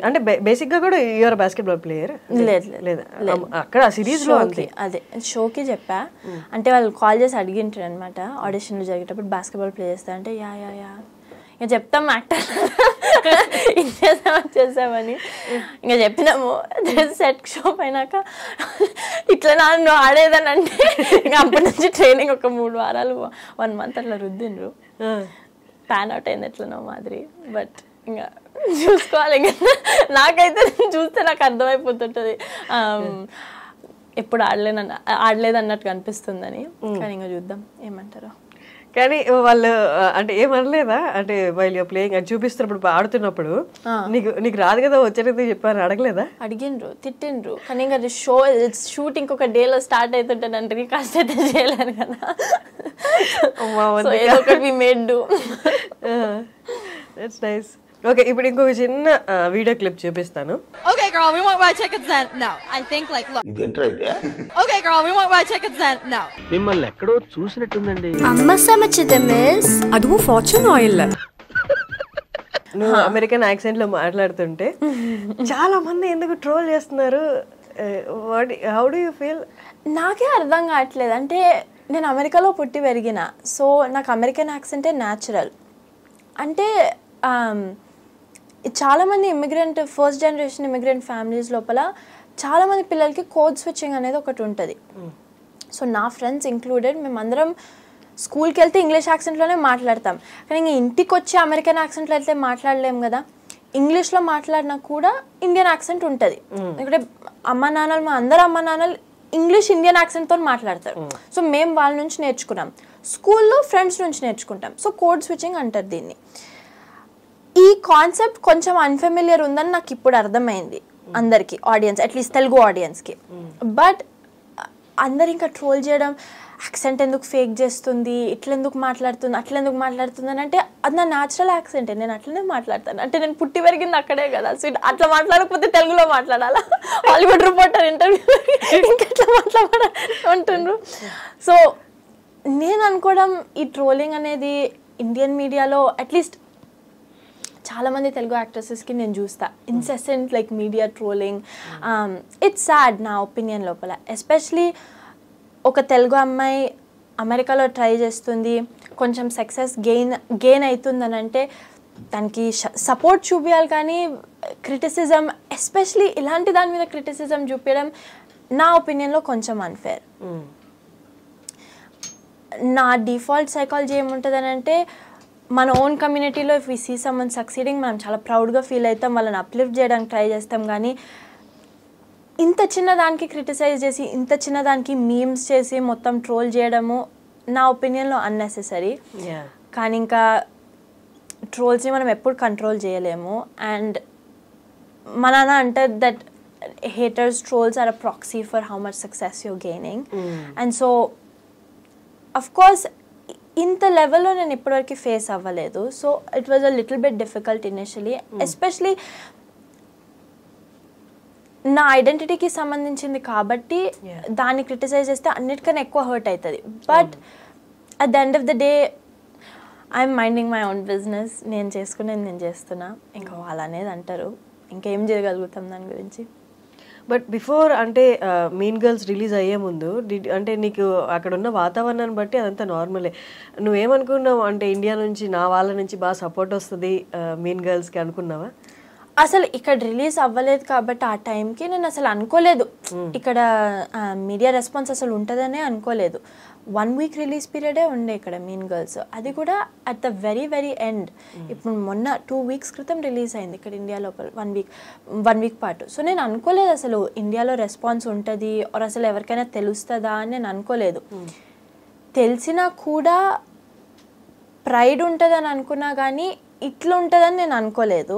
అంటే బేసిక్ గా కూడా యూఆర్ బాస్కెట్బాల్ ప్లేయర్? లేదు అక్కడ సిరీస్ లో అదే షోకి చెప్పా. అంటే వాళ్ళు కాల్ చేసి అడిగింటారు అనమాట ఆడిషన్లు జరిగేటప్పుడు బాస్కెట్బాల్ ప్లే చేస్తా అంటే యా యా యా ఇంకా చెప్తాం యాక్టర్ చేసామని ఇంకా చెప్పినాము. సెట్ షో అయినాక ఇట్లా నన్ను ఆడేదని అంటే ఇంకా అప్పటి నుంచి ట్రైనింగ్ ఒక 3 వారాలు 1 month అట్లా రుద్దిండ్రు. ప్యాన్ అవుట్ అయింది ఎట్లనో మాదిరి. బట్ ఇంకా చూసుకోవాలి. ఇంకా నాకైతే చూస్తే నాకు అర్థమైపోతుంటుంది ఎప్పుడు ఆడలేదు అన్నట్టుగా అనిపిస్తుందని. కానీ ఇంకా చూద్దాం ఏమంటారో. కానీ వాళ్ళు అంటే ఏమనలేదా? అంటే వైల్ యూర్ ప్లేయింగ్ అది చూపిస్తున్నప్పుడు ఆడుతున్నప్పుడు నీకు రాదు కదా వచ్చేది చెప్పారు అడగలేదా? అడిగిండ్రు, తిట్టిండ్రు. కానీ ఇంకా షూట్ ఇంకొక డేలో స్టార్ట్ అవుతుంటానంటే కాస్ట్ అయితే చేయలేరు కదా. ఏదో ఒకటి we made do. That's nice. Okay, ఇప్పుడు ఇంకొక చిన్న వీడియో క్లిప్ చూపిస్తాను. Okay girl, we want white chickens then. No, I think like look. Okay girl, we want white chickens then. No. మిమ్మల్ని ఎక్కడో చూసినట్టుందండి. అమ్మ సమచితే మిస్ అదువు ఫార్చ్యూన్ ఆయిల్. నువ్వు American accent లో మాట్లాడుతుంటే చాలా మంది ఎందుకు ట్రోల్ చేస్తున్నారు? How do you feel? నాకే అర్థం కావట్లేదు. అంటే నేను అమెరికాలో పుట్టి పెరిగిన, సో నాకు అమెరికన్ యాక్సెంటే న్యాచురల్. అంటే చాలామంది immigrant first generation immigrant families లోపల చాలామంది పిల్లలకి కోడ్ స్విచ్చింగ్ అనేది ఒకటి ఉంటుంది. సో నా ఫ్రెండ్స్ ఇంక్లూడెడ్ మేమందరం స్కూల్కి వెళ్తే ఇంగ్లీష్ యాక్సెంట్లోనే మాట్లాడతాం. కానీ ఇంకా ఇంటికి వచ్చి అమెరికన్ యాక్సెంట్లో అయితే మాట్లాడలేం కదా. ఇంగ్లీష్లో మాట్లాడినా కూడా ఇండియన్ యాక్సెంట్ ఉంటుంది. ఎందుకంటే మా అందరు అమ్మ నాన్నలు ఇంగ్లీష్ ఇండియన్ యాక్సెంట్తో మాట్లాడతారు. సో మేము వాళ్ళ నుంచి నేర్చుకున్నాం, స్కూల్లో ఫ్రెండ్స్ నుంచి నేర్చుకుంటాం. సో కోడ్ స్విచ్చింగ్ అంటారు దీన్ని. ఈ కాన్సెప్ట్ కొంచెం అన్ఫెమిలియర్ ఉందని నాకు ఇప్పుడు అర్థమైంది అందరికి, ఆడియన్స్ అట్లీస్ట్ తెలుగు ఆడియన్స్కి. బట్ అందరు ఇంకా ట్రోల్ చేయడం, యాక్సెంట్ ఎందుకు ఫేక్ చేస్తుంది, ఇట్లెందుకు మాట్లాడుతుంది, అట్లెందుకు మాట్లాడుతుంది అని. అంటే అది నా న్యాచురల్ యాక్సెంటే, నేను అట్లనే మాట్లాడతాను. అంటే నేను పుట్టి పెరిగింది అక్కడే కదా. సో అట్లా మాట్లాడకపోతే తెలుగులో మాట్లాడాలా? హాలీవుడ్ రిపోర్టర్ ఇంటర్వ్యూ ఇంకెట్లా మాట్లాడాలి అంటుండ్రు. సో నేను అనుకోవడం ఈ ట్రోలింగ్ అనేది ఇండియన్ మీడియాలో అట్లీస్ట్ చాలామంది తెలుగు యాక్ట్రెసెస్కి నేను చూస్తా incessant like media trolling. It's sad నా ఒపీనియన్ లోపల. ఎస్పెషలీ ఒక తెలుగు అమ్మాయి అమెరికాలో ట్రై చేస్తుంది, కొంచెం సక్సెస్ గెయిన్ అవుతుందని అంటే దానికి సపోర్ట్ చూపించాలి. కానీ క్రిటిసిజం, ఎస్పెషలీ ఇలాంటి దాని మీద క్రిటిసిజం చూపించడం నా ఒపీనియన్లో కొంచెం అన్ఫేర్. నా డిఫాల్ట్ సైకాలజీ ఏముంటుంది అని అంటే మన ఓన్ కమ్యూనిటీలో if we see someone succeeding మనం చాలా ప్రౌడ్గా ఫీల్ అవుతాం, వాళ్ళని అప్లిఫ్ట్ చేయడానికి ట్రై చేస్తాం. కానీ ఇంత చిన్న దానికి క్రిటిసైజ్ చేసి, ఇంత చిన్న దానికి మీమ్స్ చేసి మొత్తం ట్రోల్ చేయడము నా ఒపీనియన్లో అన్నెసెసరీ. కానీ ఇంకా ట్రోల్స్ని మనం ఎప్పుడు కంట్రోల్ చేయలేము. అండ్ మా నాన్న అంటారు that haters trolls are a proxy for how much success you're gaining. And so of course ఇంత లెవెల్లో నేను ఇప్పటివరకు ఫేస్ అవ్వలేదు. So it was a little bit difficult initially, especially నా ఐడెంటిటీకి సంబంధించింది కాబట్టి దాన్ని క్రిటిసైజ్ చేస్తే అన్నిటికన్నా ఎక్కువ హర్ట్ అవుతుంది. But at the end of the day I'm minding my own business. నేను చేసుకునేది నేను చేస్తున్నా, ఇంకా వాళ్ళు అనేది అంటారు, ఇంకేం చేయగలుగుతాం దాని గురించి. బట్ బిఫోర్ అంటే మీన్ గర్ల్స్ రిలీజ్ అయ్యే ముందు అంటే నీకు అక్కడ ఉన్న వాతావరణాన్ని బట్టి అదంతా నార్మలే. నువ్వేమనుకున్నావు అంటే ఇండియా నుంచి నా వాళ్ళ నుంచి బాగా సపోర్ట్ వస్తుంది మీన్ గర్ల్స్కి అనుకున్నావా? అసలు ఇక్కడ రిలీజ్ అవ్వలేదు కాబట్టి ఆ టైంకి నేను అసలు అనుకోలేదు ఇక్కడ మీడియా రెస్పాన్స్ అసలు ఉంటుందనే అనుకోలేదు. 1 week రిలీజ్ పీరియడే ఉండే ఇక్కడ మీన్ గర్ల్స్, అది కూడా at the very very end. ఇప్పుడు మొన్న 2 weeks క్రితం రిలీజ్ అయింది ఇక్కడ ఇండియా లోపల 1 week పాటు. సో నేను అనుకోలేదు అసలు ఇండియాలో రెస్పాన్స్ ఉంటుంది ఆర్ అసలు ఎవరికైనా తెలుస్తుందా అని నేను అనుకోలేదు. తెలిసినా కూడా ప్రైడ్ ఉంటుందని అనుకున్నా కానీ ఇట్లా ఉంటుందని నేను అనుకోలేదు.